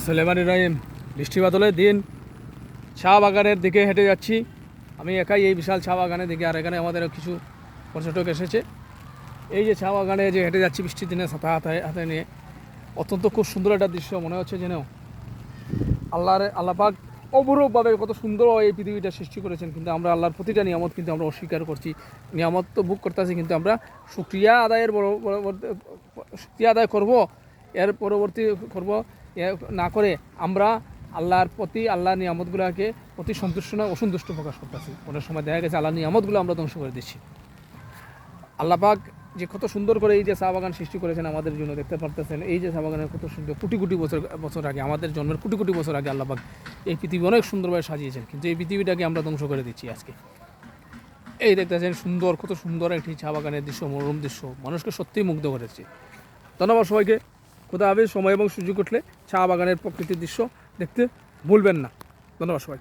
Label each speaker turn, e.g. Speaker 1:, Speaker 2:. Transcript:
Speaker 1: সুলেমান ইব্রাহিম। বৃষ্টি বাদলের দিন চা বাগানের দিকে হেঁটে যাচ্ছি। আমি একাই এই বিশাল চা বাগানের দিকে, আর এখানে আমাদের কিছু পর্যটক এসেছে। এই যে চা বাগানে যে হেঁটে যাচ্ছি বৃষ্টির দিনে ছাতা হাতে নিয়ে, অত্যন্ত খুব সুন্দর একটা দৃশ্য মনে হচ্ছে যেন আল্লাহ পাক অপরূপভাবে কত সুন্দর এই পৃথিবীটা সৃষ্টি করেছেন। কিন্তু আমরা আল্লাহর প্রতিটা নিয়ামত কিন্তু আমরা অস্বীকার করছি। নিয়ামত তো ভোগ করতেছি, কিন্তু আমরা শুকরিয়া আদায় করব, এর পরবর্তী করব না করে আমরা আল্লাহর প্রতি, আল্লাহর নিয়ামতগুলোকে অতি সন্তুষ্ট না অসন্তুষ্ট প্রকাশ করতেছি। অনেক সময় দেখা গেছে আল্লাহর নিয়ামতগুলো আমরা ধ্বংস করে দিচ্ছি। আল্লাহ পাক যে কত সুন্দর করে এই যে চা বাগান সৃষ্টি করেছেন আমাদের জন্য, দেখতে পারতেছেন এই যে চা বাগানের কত সুন্দর, কোটি কোটি বছর আগে, আমাদের জন্মের কোটি কোটি বছর আগে আল্লাহ পাক এই পৃথিবী অনেক সুন্দরভাবে সাজিয়েছেন। কিন্তু এই পৃথিবীটাকে আমরা ধ্বংস করে দিচ্ছি আজকে। এই দেখতেছেন সুন্দর, কত সুন্দর একটি চা বাগানের দৃশ্য, মনোরম দৃশ্য, মানুষকে সত্যিই মুগ্ধ করেছে। ধন্যবাদ সবাইকে। খোদা হাফেজ। সময় এবং সুযোগ উঠলে চা বাগানের প্রকৃতির দৃশ্য দেখতে ভুলবেন না। ধন্যবাদ সবাই।